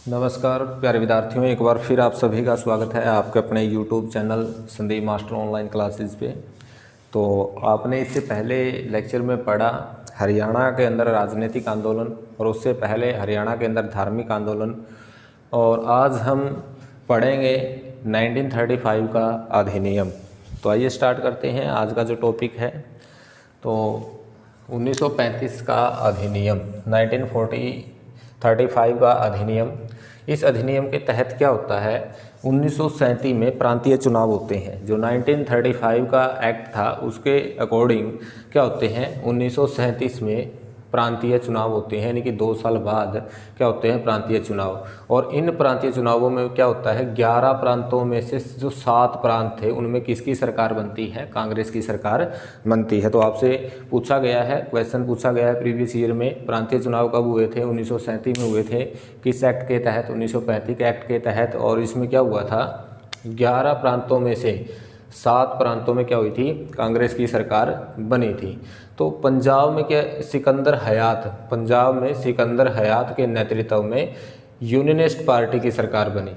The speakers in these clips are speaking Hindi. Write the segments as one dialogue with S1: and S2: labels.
S1: नमस्कार प्यारे विद्यार्थियों, एक बार फिर आप सभी का स्वागत है आपके अपने YouTube channel Sandeep master online classes पे। तो आपने इससे पहले लेक्चर में पढ़ा हरियाणा के अंदर राजनीतिक आंदोलन और उससे पहले हरियाणा के अंदर धार्मिक आंदोलन, और आज हम पढ़ेंगे 1935 का अधिनियम। तो आइए स्टार्ट करते हैं। आज का जो टॉपिक है तो 1935 का अधिनियम, 1935 का अधिनियम। इस अधिनियम के तहत क्या होता है, 1937 में प्रांतीय चुनाव होते हैं। जो 1935 का एक्ट था उसके अकॉर्डिंग क्या होते हैं, 1937 में प्रांतीय चुनाव होते हैं, यानी कि 2 साल बाद क्या होते हैं प्रांतीय चुनाव। और इन प्रांतीय चुनावों में क्या होता है, 11 प्रांतों में से जो 7 प्रांत थे उनमें किसकी सरकार बनती है, कांग्रेस की सरकार बनती है। तो आपसे पूछा गया है, क्वेश्चन पूछा गया है प्रीवियस ईयर में, प्रांतीय चुनाव कब हुए थे, 1937 में हुए थे, किस एक्ट के तहत, 1935 के एक्ट के तहत। और इसमें क्या हुआ था, 11 प्रांतों में से 7 प्रांतों में क्या हुई थी, कांग्रेस की सरकार बनी थी। तो पंजाब में क्या, पंजाब में सिकंदर हयात के नेतृत्व में यूनियनिस्ट पार्टी की सरकार बनी।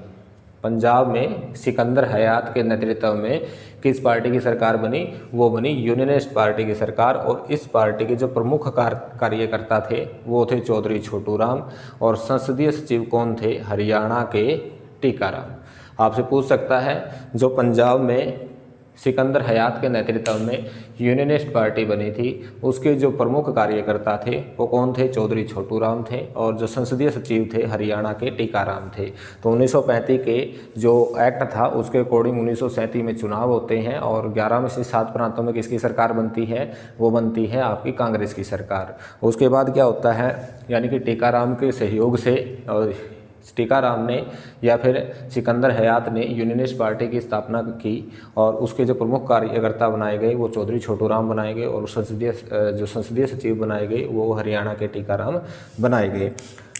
S1: पंजाब में सिकंदर हयात के नेतृत्व में किस पार्टी की सरकार बनी, वो बनी यूनियनिस्ट पार्टी की सरकार। और इस पार्टी के जो प्रमुख कार्यकर्ता थे वो थे चौधरी छोटू राम, और संसदीय सचिव कौन थे, हरियाणा के टीकाराम। आपसे पूछ सकता है, जो पंजाब में सिकंदर हयात के नेतृत्व में यूनियनिस्ट पार्टी बनी थी उसके जो प्रमुख कार्यकर्ता थे वो कौन थे, चौधरी छोटू राम थे, और जो संसदीय सचिव थे हरियाणा के टीकाराम थे। तो 1935 के जो एक्ट था उसके अकॉर्डिंग 1937 में चुनाव होते हैं, और 11 में से 7 प्रांतों में किसकी सरकार बनती है, वो बनती है आपकी कांग्रेस की सरकार। उसके बाद क्या होता है, यानी कि टीकाराम के सहयोग से, और टीकाराम ने या फिर सिकंदर हयात ने यूनियनिस्ट पार्टी की स्थापना की, और उसके जो प्रमुख कार्यकर्ता बनाए गए वो चौधरी छोटू राम बनाए गए, और जो संसदीय सचिव बनाए गए वो हरियाणा के टीकाराम बनाए गए।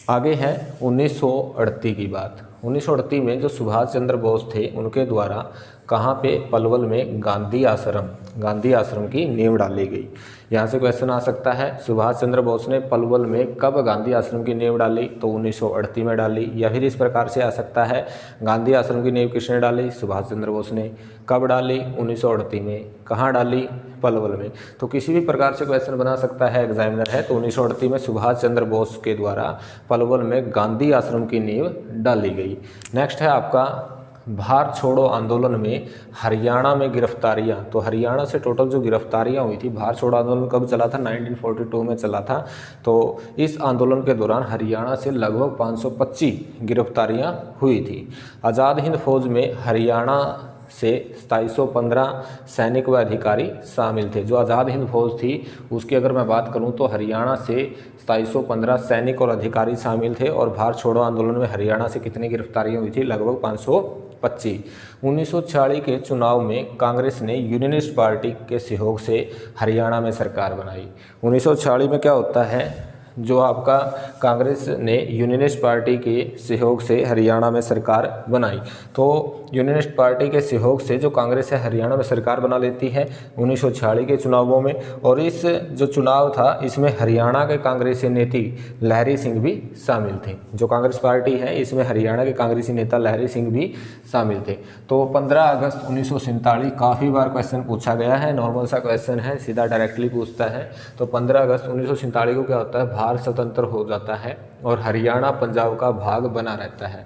S1: आगे है 1938 की बात। 1938 में जो सुभाष चंद्र बोस थे उनके द्वारा कहाँ पे, पलवल में गांधी आश्रम की नींव डाली गई। यहाँ से क्वेश्चन आ सकता है, सुभाष चंद्र बोस ने पलवल में कब गांधी आश्रम की नींव डाली, तो 1938 में डाली। या फिर इस प्रकार से आ सकता है, गांधी आश्रम की नींव किसने डाली, सुभाष चंद्र बोस ने। कब डाली, 1938 में। कहाँ डाली, पलवल में। तो किसी भी प्रकार से क्वेश्चन बना सकता है, एग्जामिनर है तो 1938 में सुभाष चंद्र बोस के द्वारा पलवल में गांधी आश्रम की नींव डाली गई। नेक्स्ट है आपका भारत छोड़ो आंदोलन में हरियाणा में गिरफ्तारियां। तो हरियाणा से टोटल जो गिरफ्तारियां हुई थी, भारत छोड़ो आंदोलन कब चला था, 1942 में चला था। तो इस आंदोलन के दौरान हरियाणा से लगभग 525 गिरफ्तारियां हुई थी। आज़ाद हिंद फौज में हरियाणा से 2715 सैनिक व अधिकारी शामिल थे। जो आज़ाद हिंद फौज थी उसकी अगर मैं बात करूं तो हरियाणा से 2715 सैनिक और अधिकारी शामिल थे। और भारत छोड़ो आंदोलन में हरियाणा से कितनी गिरफ्तारियां हुई थी, लगभग 525। 1946 के चुनाव में कांग्रेस ने यूनियनिस्ट पार्टी के सहयोग से हरियाणा में सरकार बनाई। 1946 में क्या होता है, जो आपका कांग्रेस ने यूनियनिस्ट पार्टी के सहयोग से हरियाणा में सरकार बनाई। तो यूनियनिस्ट पार्टी के सहयोग से जो कांग्रेस है हरियाणा में सरकार बना लेती है 1946 के चुनावों में। और इस जो चुनाव था इसमें हरियाणा के कांग्रेसी नेता लहरी सिंह भी शामिल थे। जो कांग्रेस पार्टी है इसमें हरियाणा के कांग्रेसी नेता लहरी सिंह भी शामिल थे। तो 15 अगस्त 1947 काफ़ी बार क्वेश्चन पूछा गया है, नॉर्मल सा क्वेश्चन है, सीधा डायरेक्टली पूछता है। तो 15 अगस्त 1947 को क्या होता है, भारत स्वतंत्र हो जाता है और हरियाणा पंजाब का भाग बना रहता है।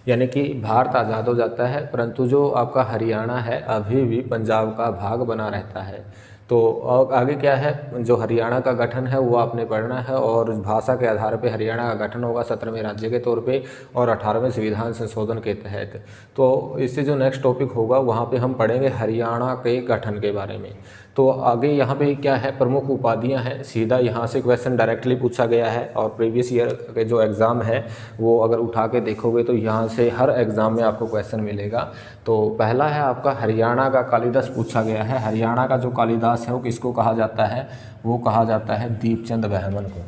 S1: यानी कि भारत आज़ाद हो जाता है परंतु जो आपका हरियाणा है अभी भी पंजाब का भाग बना रहता है। तो आगे क्या है, जो हरियाणा का गठन है वो आपने पढ़ना है, और भाषा के आधार पे हरियाणा का गठन होगा 17वें राज्य के तौर पे और 18वें संविधान संशोधन के तहत। तो इससे जो नेक्स्ट टॉपिक होगा वहाँ पे हम पढ़ेंगे हरियाणा के गठन के बारे में। तो आगे यहाँ पे क्या है, प्रमुख उपाधियाँ हैं, सीधा यहाँ से क्वेश्चन डायरेक्टली पूछा गया है। और प्रीवियस ईयर के जो एग्ज़ाम है वो अगर उठा के देखोगे तो यहाँ से हर एग्ज़ाम में आपको क्वेश्चन मिलेगा। तो पहला है आपका हरियाणा का कालिदास पूछा गया है। हरियाणा का जो कालिदास है वो किसको कहा जाता है, वो कहा जाता है दीपचंद बहमन को।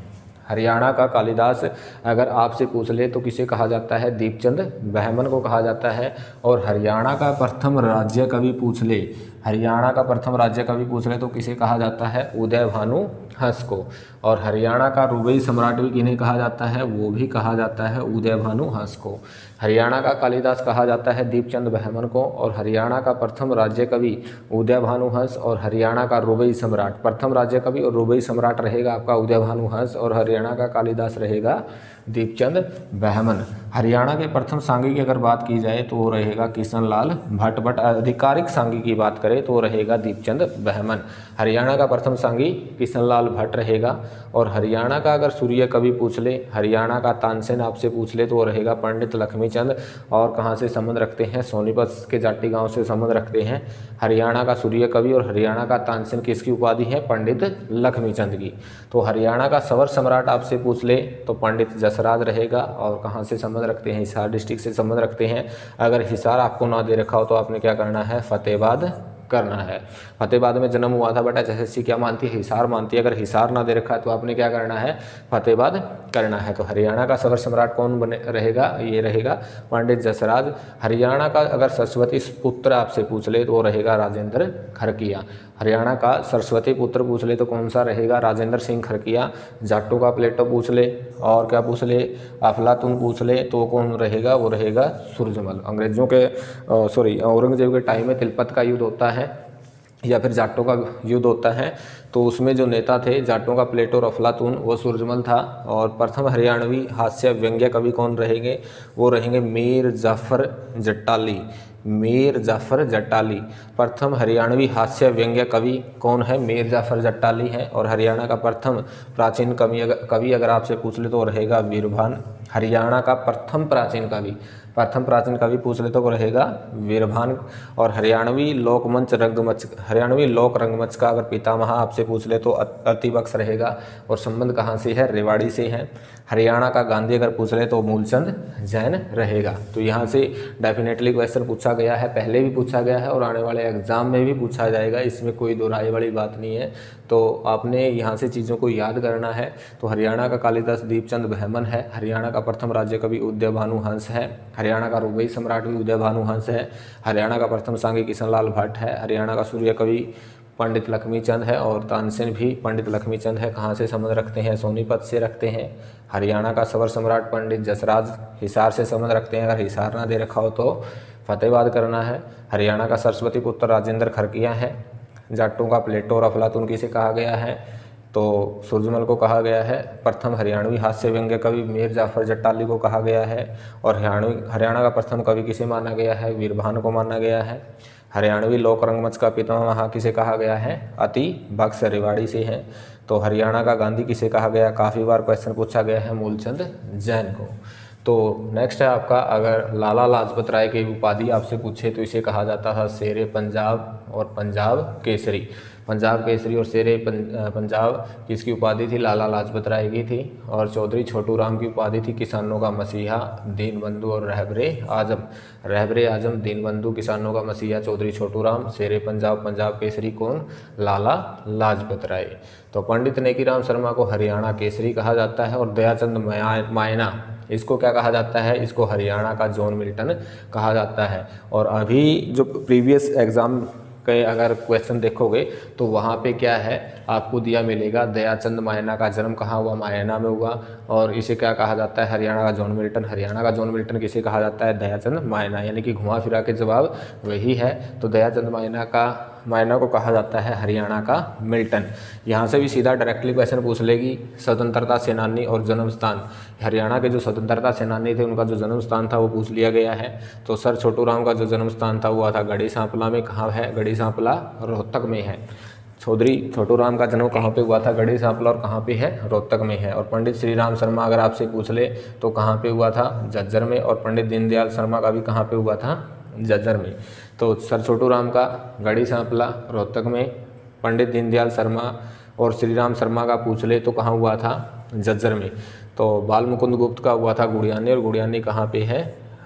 S1: हरियाणा का कालिदास अगर आपसे पूछ ले तो किसे कहा जाता है, दीपचंद बहमन को कहा जाता है। और हरियाणा का प्रथम राज्य कवि पूछ ले, हरियाणा का प्रथम राज्य कवि पूछ ले तो किसे कहा जाता है, उदय भानु हंस को। और हरियाणा का रुबई सम्राट भी किन्हें कहा जाता है, वो भी कहा जाता है उदयभानु हंस को। हरियाणा का कालिदास कहा जाता है दीपचंद बहमन को। और हरियाणा का प्रथम राज्य कवि उदयभानु हंस। और हरियाणा का रुबई सम्राट, प्रथम राज्य कवि और रुबई सम्राट रहेगा आपका उदयभानु हंस, और हरियाणा का कालिदास रहेगा दीपचंद बहमन। हरियाणा के प्रथम सांगी की अगर बात की जाए तो वो रहेगा किशन लाल भट्ट, बट आधिकारिक सांगी की बात करें तो वो रहेगा दीपचंद बहमन। हरियाणा का प्रथम सांगी किशन लाल भट्ट रहेगा। और हरियाणा का अगर सूर्य कवि पूछ ले, हरियाणा का तानसेन आपसे पूछ ले तो वो रहेगा पंडित लक्ष्मीचंद। और कहाँ से संबंध रखते हैं, सोनीपत के जाटी गांव से संबंध रखते हैं। हरियाणा का सूर्य कवि और हरियाणा का तानसेन किसकी उपाधि है, पंडित लक्ष्मीचंद की। तो हरियाणा का सवर सम्राट आपसे पूछ ले तो पंडित जसराज रहेगा। और कहाँ से संबंध रखते हैं, हिसार डिस्ट्रिक्ट से संबंध रखते हैं। अगर हिसार आपको ना दे रखा हो तो आपने क्या करना है, फतेहाबाद करना है। फतेहाबाद में जन्म हुआ था, बट एसएससी क्या मानती है, हिसार मानती है। अगर हिसार ना दे रखा है तो आपने क्या करना है, फतेहाबाद करना है। तो हरियाणा का सवर सम्राट कौन बने रहेगा, ये रहेगा पंडित जसराज। हरियाणा का अगर सरस्वती पुत्र आपसे पूछ ले तो वो रहेगा राजेंद्र खरकिया। हरियाणा का सरस्वती पुत्र पूछ ले तो कौन सा रहेगा, राजेंद्र सिंह खरकिया। जाटों का प्लेटो पूछ ले और क्या पूछ ले, अफलातून पूछ ले तो कौन रहेगा, वो रहेगा सूरजमल। अंग्रेजों के औरंगजेब के टाइम में तिलपत का युद्ध होता है या फिर जाटों का युद्ध होता है, तो उसमें जो नेता थे जाटों का प्लेटो और अफलातून, वो सूरजमल था। और प्रथम हरियाणवी हास्य व्यंग्य कवि कौन रहेंगे, वो रहेंगे मीर जाफर जट्टाली। मीर जाफर जट्टाली प्रथम हरियाणवी हास्य व्यंग्य कवि कौन है, मीर जाफर जट्टाली है। और हरियाणा का प्रथम प्राचीन कवि अगर आपसे पूछ ले तो रहेगा वीरभान। हरियाणा का प्रथम प्राचीन कवि पूछ ले तो वो रहेगा वीरभान। और हरियाणवी लोक रंगमंच का अगर पितामह आपसे पूछ ले तो अतिबख्श रहेगा। और संबंध कहाँ से है, रेवाड़ी से है। हरियाणा का गांधी अगर पूछ ले तो मूलचंद जैन रहेगा। तो यहाँ से डेफिनेटली क्वेश्चन पूछा गया है, पहले भी पूछा गया है और आने वाले एग्जाम में भी पूछा जाएगा, इसमें कोई दो राय वाली बात नहीं है। तो आपने यहाँ से चीज़ों को याद करना है। तो हरियाणा का कालिदास दीपचंद बहमन है। हरियाणा का प्रथम राज्य कवि उदयभानु हंस है। हरियाणा का रुबई सम्राट भी उदयभानु हंस है। हरियाणा का प्रथम सांगी किशन लाल भट्ट है। हरियाणा का सूर्य कवि पंडित लक्ष्मीचंद है और तानसेन भी पंडित लक्ष्मीचंद है। कहाँ से संबंध रखते हैं, सोनीपत से रखते हैं। हरियाणा का सवर सम्राट पंडित जसराज हिसार से संबंध रखते हैं। अगर हिसार ना दे रखा हो तो फतेहाबाद करना है। हरियाणा का सरस्वती पुत्र राजेंद्र खरकिया है। जाटों का प्लेटो और अफलातून किसे कहा गया है, तो सूरजमल को कहा गया है। प्रथम हरियाणवी हास्य व्यंग्य कवि मीर जाफर जट्टाली को कहा गया है। और हरियाणा का प्रथम कवि किसे माना गया है, वीरभान को माना गया है। हरियाणवी लोक रंगमंच का पितामह किसे कहा गया है, अतिबख्श रेवाड़ी से है। तो हरियाणा का गांधी किसे कहा गया, काफ़ी बार क्वेश्चन पूछा गया है, मूलचंद जैन को। तो नेक्स्ट है आपका, अगर लाला लाजपत राय की उपाधि आपसे पूछे तो इसे कहा जाता था शेरे पंजाब और पंजाब केसरी। पंजाब केसरी और शेरे पंजाब किसकी उपाधि थी, लाला लाजपत राय की थी। और चौधरी छोटू राम की उपाधि थी किसानों का मसीहा, दीनबंधु और रहबरे आजम। दीनबंधु किसानों का मसीहा चौधरी छोटू राम, शेरे पंजाब पंजाब केसरी कौन, लाला लाजपत राय। तो पंडित नेकीराम शर्मा को हरियाणा केसरी कहा जाता है। और दयाचंद मायना इसको क्या कहा जाता है, इसको हरियाणा का जॉन मिल्टन कहा जाता है। और अभी जो प्रीवियस एग्ज़ाम के अगर क्वेश्चन देखोगे तो वहाँ पे क्या है आपको दिया मिलेगा, दयाचंद मायना का जन्म कहाँ हुआ, मायना में हुआ। और इसे क्या कहा जाता है, हरियाणा का जॉन मिल्टन। हरियाणा का जॉन मिल्टन किसे कहा जाता है, दयाचंद मायना, यानी कि घुमा फिरा के जवाब वही है। तो दयाचंद मायना को कहा जाता है हरियाणा का मिल्टन। यहाँ से भी सीधा डायरेक्टली क्वेश्चन पूछ लेगी, स्वतंत्रता सेनानी और जन्म स्थान। हरियाणा के जो स्वतंत्रता सेनानी थे उनका जो जन्म स्थान था वो पूछ लिया गया है। तो सर छोटू राम का जो जन्म स्थान था वो था गढ़ी सांपला में। कहाँ है, गढ़ी सांपला रोहतक में है। चौधरी छोटू राम का जन्म कहाँ पे हुआ था, गढ़ी सांपला, और कहाँ पे है, रोहतक में है। और पंडित श्री राम शर्मा अगर आपसे पूछ ले तो कहाँ पे हुआ था, झज्जर में। और पंडित दीनदयाल शर्मा का भी कहाँ पे हुआ था, झज्जर में। तो सर छोटू राम का गढ़ी सांपला रोहतक में, पंडित दीनदयाल शर्मा और श्री राम शर्मा का पूछ ले तो कहाँ हुआ था, झज्जर में। तो बाल मुकुंद गुप्त का हुआ था गुड़ियानी, और गुड़ियानी कहाँ पे है,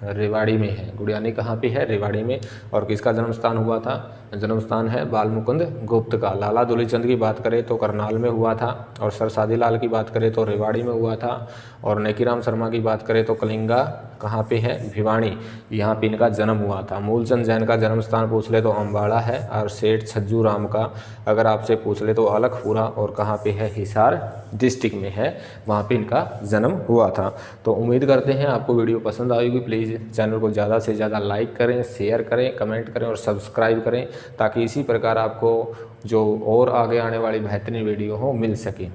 S1: रेवाड़ी में है। गुड़ियानी कहाँ पे है? रेवाड़ी में। और किसका जन्म स्थान हुआ था? जन्म स्थान है बालमुकुंद गुप्त का। लाला दुलीचंद की बात करें तो करनाल में हुआ था, और सर शादीलाल की बात करें तो रेवाड़ी में हुआ था, और नेकीराम शर्मा की बात करें तो कलिंगा कहाँ पे है? भिवानी, यहाँ पे इनका जन्म हुआ था। मूलचंद जैन का जन्म स्थान पूछ ले तो अम्बाड़ा है, और सेठ छज्जू राम का अगर आपसे पूछ ले तो अलखपुरा, और कहाँ पे है? हिसार डिस्ट्रिक्ट में है, वहाँ पे इनका जन्म हुआ था। तो उम्मीद करते हैं आपको वीडियो पसंद आएगी। प्लीज़ चैनल को ज़्यादा से ज़्यादा लाइक करें, शेयर करें, कमेंट करें और सब्सक्राइब करें, ताकि इसी प्रकार आपको जो और आगे आने वाली बेहतरीन वीडियो हो मिल सके।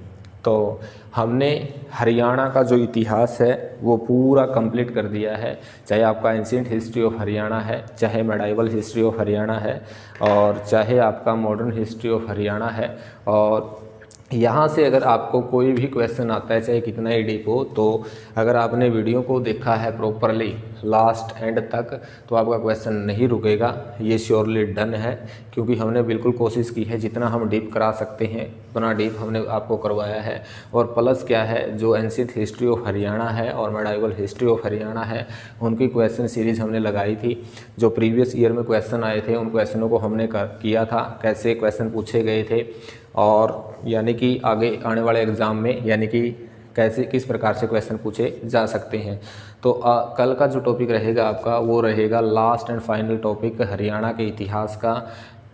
S1: तो हमने हरियाणा का जो इतिहास है वो पूरा कंप्लीट कर दिया है, चाहे आपका एंशिएंट हिस्ट्री ऑफ हरियाणा है, चाहे मेडाइवल हिस्ट्री ऑफ हरियाणा है, और चाहे आपका मॉडर्न हिस्ट्री ऑफ हरियाणा है। और यहाँ से अगर आपको कोई भी क्वेश्चन आता है, चाहे कितना ही डीप हो, तो अगर आपने वीडियो को देखा है प्रॉपरली लास्ट एंड तक, तो आपका क्वेश्चन नहीं रुकेगा, ये श्योरली डन है। क्योंकि हमने बिल्कुल कोशिश की है जितना हम डीप करा सकते हैं उतना डीप हमने आपको करवाया है। और प्लस क्या है, जो एंशिएंट हिस्ट्री ऑफ हरियाणा है और मेडाइवल हिस्ट्री ऑफ हरियाणा है, उनकी क्वेश्चन सीरीज़ हमने लगाई थी। जो प्रीवियस ईयर में क्वेश्चन आए थे उन क्वेश्चनों को हमने किया था, कैसे क्वेश्चन पूछे गए थे, और यानी कि आगे आने वाले एग्ज़ाम में यानी कि कैसे किस प्रकार से क्वेश्चन पूछे जा सकते हैं। तो कल का जो टॉपिक रहेगा आपका वो रहेगा last and final topic Haryana के इतिहास का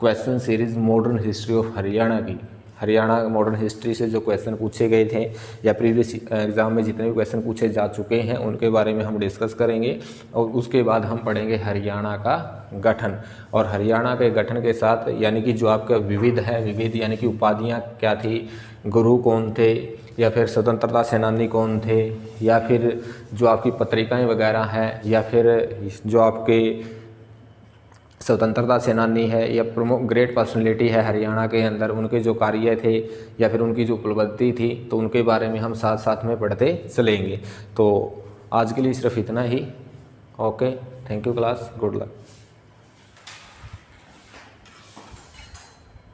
S1: question series modern history of Haryana की। हरियाणा मॉडर्न हिस्ट्री से जो क्वेश्चन पूछे गए थे या प्रीवियस एग्ज़ाम में जितने भी क्वेश्चन पूछे जा चुके हैं उनके बारे में हम डिस्कस करेंगे। और उसके बाद हम पढ़ेंगे हरियाणा का गठन, और हरियाणा के गठन के साथ यानी कि जो आपका विविध है, विविध यानी कि उपाधियाँ क्या थी, गुरु कौन थे, या फिर स्वतंत्रता सेनानी कौन थे, या फिर जो आपकी पत्रिकाएं वगैरह हैं, या फिर जो आपके स्वतंत्रता सेनानी है या प्रमुख ग्रेट पर्सनैलिटी है हरियाणा के अंदर, उनके जो कार्य थे या फिर उनकी जो उपलब्धि थी, तो उनके बारे में हम साथ साथ में पढ़ते चलेंगे। तो आज के लिए सिर्फ इतना ही। Okay, thank you class, good luck.